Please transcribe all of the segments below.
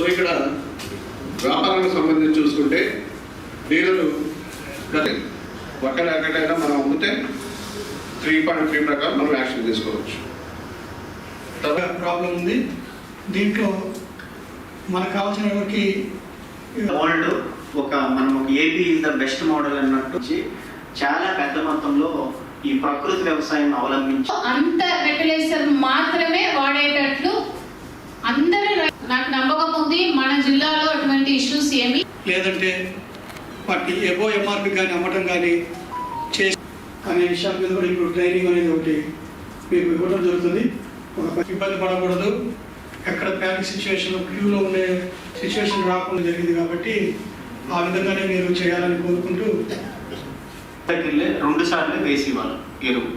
So ఇక్కడ వ్యాపారానికి సంబంధించి చూసుకుంటే డీలరు ఒక్కటైనా మనం అమ్మితే 3.3 ప్రకారం మనం యాక్షన్ తీసుకోవచ్చు. ప్రాబ్లం ఉంది. దీంట్లో మనకు కావాల్సిన వరల్డ్ మనం ఒక AP is the best model అన్నట్టు చాలా పెద్ద మొత్తంలో ఈ ప్రకృతి వ్యవసాయం అవలంబించి అంత ఫెర్టిలైజర్ మాత్రమే వాడేటట్లు అందరూ. నాకు నమ్మకం ఉంది మన జిల్లాలో అటువంటి ఇష్యూస్ ఏమి లేదంటే వాటి ఎబో ఎంఆర్పి కానీ అమ్మటం కానీ చేసి అనే విషయాల మీద కూడా ఇప్పుడు ట్రైనింగ్ అనేది ఒకటి మీకు ఇవ్వడం జరుగుతుంది. ఒక ఇబ్బంది పడకూడదు, ఎక్కడ ప్యానిక్ సిచ్యువేషన్ క్యూలో ఉండే సిచ్యువేషన్ రాకుండా జరిగింది కాబట్టి ఆ విధంగానే మీరు చేయాలని కోరుకుంటూ 2 సార్లు వేసేవాళ్ళు ఎరువు.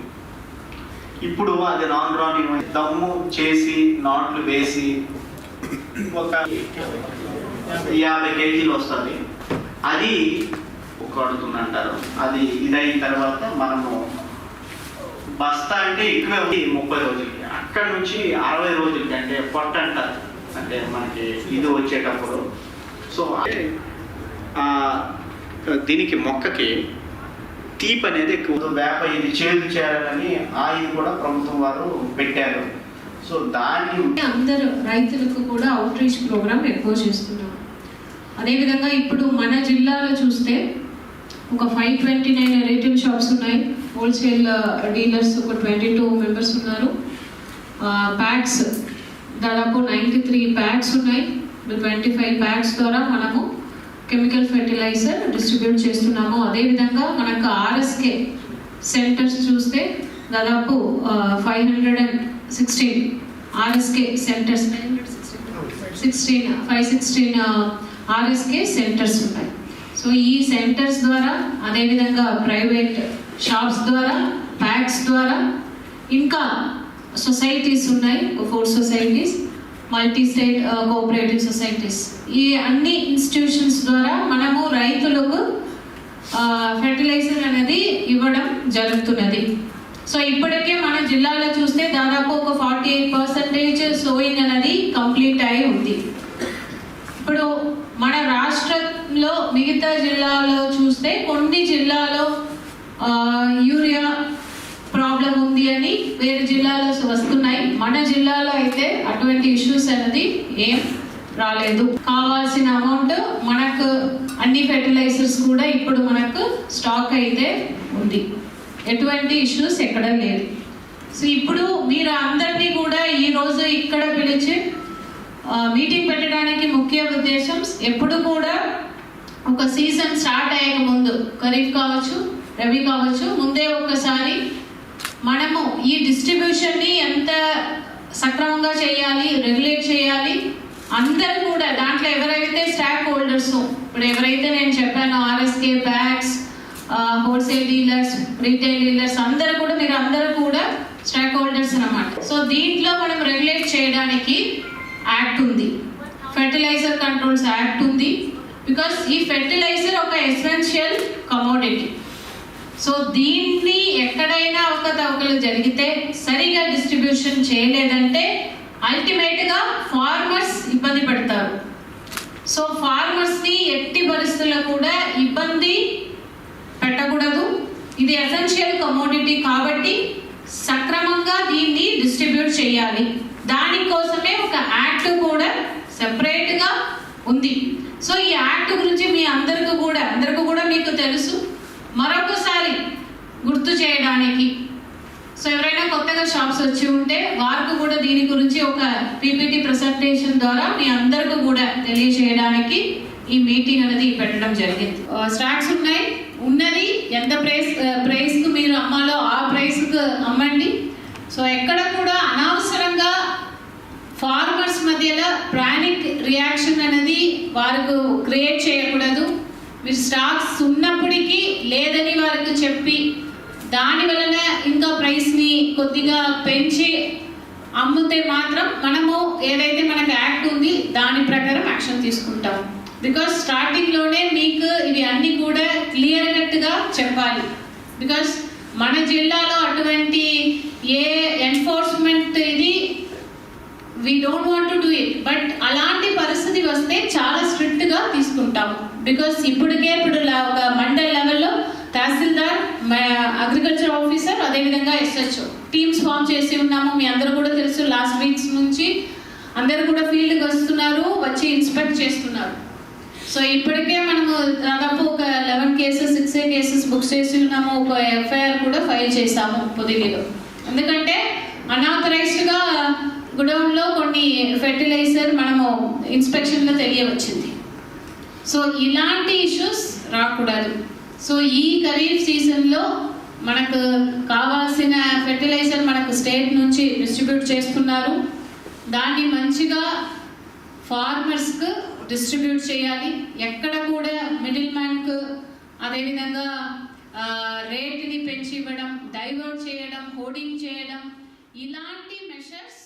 ఇప్పుడు అది రాని దమ్ము చేసి నాట్లు వేసి ఒక 50 కేజీలు వస్తుంది. అది కొడుతుందంటారు. అది ఇదైన తర్వాత మనము బస్తా అంటే ఎక్కువ 30 రోజులకి, అక్కడ నుంచి 60 రోజులకి అంటే పొట్ట అంటారు, అంటే మనకి ఇది వచ్చేటప్పుడు. సో దీనికి మొక్కకి తీపి అనేది ఎక్కువ, వేప ఇది చేదు చేయాలని ఇది కూడా ప్రభుత్వం వారు పెట్టారు. సో దాన్ని అందరు రైతులకు కూడా అవుట్ రీచ్ ప్రోగ్రామ్ ఎక్కువ చేస్తున్నారు. అదేవిధంగా ఇప్పుడు మన జిల్లాలో చూస్తే ఒక 529 రీటైల్ షాప్స్ ఉన్నాయి, హోల్సేల్ డీలర్స్ ఒక 22 మెంబర్స్ ఉన్నారు. ప్యాక్స్ దాదాపు 93 ప్యాక్స్ ఉన్నాయి. 25 ప్యాక్స్ ద్వారా మనము కెమికల్ ఫెర్టిలైజర్ డిస్ట్రిబ్యూట్ చేస్తున్నాము. అదేవిధంగా మనకు ఆర్ఎస్కే సెంటర్స్ చూస్తే దాదాపు 516 ఆర్ఎస్కే సెంటర్స్ 516 ఆర్ఎస్కే సెంటర్స్ ఉన్నాయి. సో ఈ సెంటర్స్ ద్వారా, అదేవిధంగా ప్రైవేట్ షాప్స్ ద్వారా, ప్యాక్స్ ద్వారా, ఇంకా సొసైటీస్ ఉన్నాయి, 4 societies, multi state cooperative societies. ఈ అన్ని ఇన్స్టిట్యూషన్స్ ద్వారా మనము రైతులకు ఫెర్టిలైజర్ అనేది ఇవ్వడం జరుగుతున్నది. సో ఇప్పటికే మన జిల్లాలో చూస్తే దాదాపు ఒక 48% సోయింగ్ అనేది కంప్లీట్ అయి ఉంది. ఇప్పుడు మన రాష్ట్రంలో మిగతా జిల్లాలో చూస్తే కొన్ని జిల్లాలో యూరియా ప్రాబ్లం ఉంది అని వేరే జిల్లాలో వస్తున్నాయి. మన జిల్లాలో అయితే అటువంటి ఇష్యూస్ అనేది ఏం రాలేదు. కావాల్సిన అమౌంట్ మనకు అన్ని ఫెర్టిలైజర్స్ కూడా ఇప్పుడు మనకు స్టాక్ అయితే ఉంది, ఎటువంటి ఇష్యూస్ ఎక్కడ లేదు. సో ఇప్పుడు మీరు అందరినీ కూడా ఈరోజు ఇక్కడ పిలిచి మీటింగ్ పెట్టడానికి ముఖ్య ఉద్దేశం, ఎప్పుడు కూడా ఒక సీజన్ స్టార్ట్ అయ్యక ముందు, ఖరీఫ్ కావచ్చు రబీ కావచ్చు, ముందే ఒక్కసారి మనము ఈ డిస్ట్రిబ్యూషన్ని ఎంత సక్రమంగా చేయాలి, రెగ్యులేట్ చేయాలి. అందరూ కూడా దాంట్లో ఎవరైతే స్టాక్ హోల్డర్స్, ఇప్పుడు ఎవరైతే నేను చెప్పాను RSK, packs, wholesale dealers, retail dealers అందరూ కూడా, మీరు అందరూ కూడా స్టాక్ హోల్డర్స్ అన్నమాట. సో దీంట్లో మనం రెగ్యులేట్ చేయడానికి యాక్ట్ ఉంది, ఫెర్టిలైజర్ కంట్రోల్స్ యాక్ట్ ఉంది. బికాస్ ఈ ఫెర్టిలైజర్ ఒక ఎసెన్షియల్ కమోడిటీ. సో దీన్ని ఎక్కడైనా అవకతవకలు జరిగితే, సరిగా డిస్ట్రిబ్యూషన్ చేయలేదంటే అల్టిమేట్గా ఫార్మర్స్ ఇబ్బంది పడతారు. సో ఫార్మర్స్ని ఎట్టి పరిస్థితుల్లో కూడా ఇబ్బంది పెట్టకూడదు. ఇది ఎసెన్షియల్ కమోడిటీ కాబట్టి సక్రమంగా దీన్ని డిస్ట్రిబ్యూట్ చేయాలి. దానికోసమే ఒక యాక్ట్ కూడా సెపరేట్గా ఉంది. సో ఈ యాక్ట్ గురించి మీ అందరికీ కూడా మీకు తెలుసు. మరొకసారి గుర్తు చేయడానికి, సో ఎవరైనా కొత్తగా షాప్స్ వచ్చి ఉంటే వారికి కూడా దీని గురించి ఒక పీపీటీ ప్రెజెంటేషన్ ద్వారా మీ అందరికీ కూడా తెలియజేయడానికి ఈ మీటింగ్ అనేది పెట్టడం జరిగింది. స్టాక్స్ ఉన్నది ఎంత ప్రైస్కు మీరు అమ్మాలో ఆ ప్రైస్కు అమ్మండి. సో ఎక్కడ కూడా అనవసరంగా ఫార్మర్స్ మధ్యలో ప్రానిక్ రియాక్షన్ అనేది వారికి క్రియేట్ చేయకూడదు. మీరు స్టాక్స్ ఉన్నప్పటికీ లేదని వారికి చెప్పి దాని వలన ఇంకా ప్రైస్ని కొద్దిగా పెంచి అమ్మితే మాత్రం మనము ఏదైతే మనకు యాక్ట్ ఉంది దాని ప్రకారం యాక్షన్ తీసుకుంటాం. బికాస్ స్టార్టింగ్లోనే మీకు ఇవి అన్నీ కూడా క్లియర్ కట్గా చెప్పాలి. బికాస్ మన జిల్లాలో అటువంటి ఏ ఎన్ఫోర్స్మెంట్ ఇది we don't want to do it, but అలాంటి పరిస్థితి వస్తే అదేవిధంగా ఎస్హెచ్ఓ టీమ్స్ ఫామ్ చేసి ఉన్నాము. మీ అందరూ కూడా తెలుసు, లాస్ట్ వీక్స్ నుంచి అందరూ కూడా ఫీల్డ్కి వస్తున్నారు, వచ్చి ఇన్స్పెక్ట్ చేస్తున్నారు. సో ఇప్పటికే మనము దాదాపు ఒక 11 కేసెస్ 6 కేసెస్ బుక్ చేసి ఉన్నాము. ఒక ఎఫ్ఐఆర్ కూడా ఫైల్ చేశాము పొదిలిలో. ఎందుకంటే అనాథరైజ్డ్గా గుడౌన్లో కొన్ని ఫెర్టిలైజర్ మనము ఇన్స్పెక్షన్లో తెలియవచ్చింది. సో ఇలాంటి ఇష్యూస్ రాకూడదు. సో ఈ ఖరీఫ్ సీజన్లో మనకు కావాల్సిన ఫెర్టిలైజర్ మనకు స్టేట్ నుంచి డిస్ట్రిబ్యూట్ చేస్తున్నారు. దాన్ని మంచిగా ఫార్మర్స్కు డిస్ట్రిబ్యూట్ చేయాలి. ఎక్కడ కూడా మిడిల్ మ్యాన్కు అదేవిధంగా రేట్ని పెంచి ఇవ్వడం, డైవర్ట్ చేయడం, హోర్డింగ్ చేయడం, ఇలాంటి మెషర్స్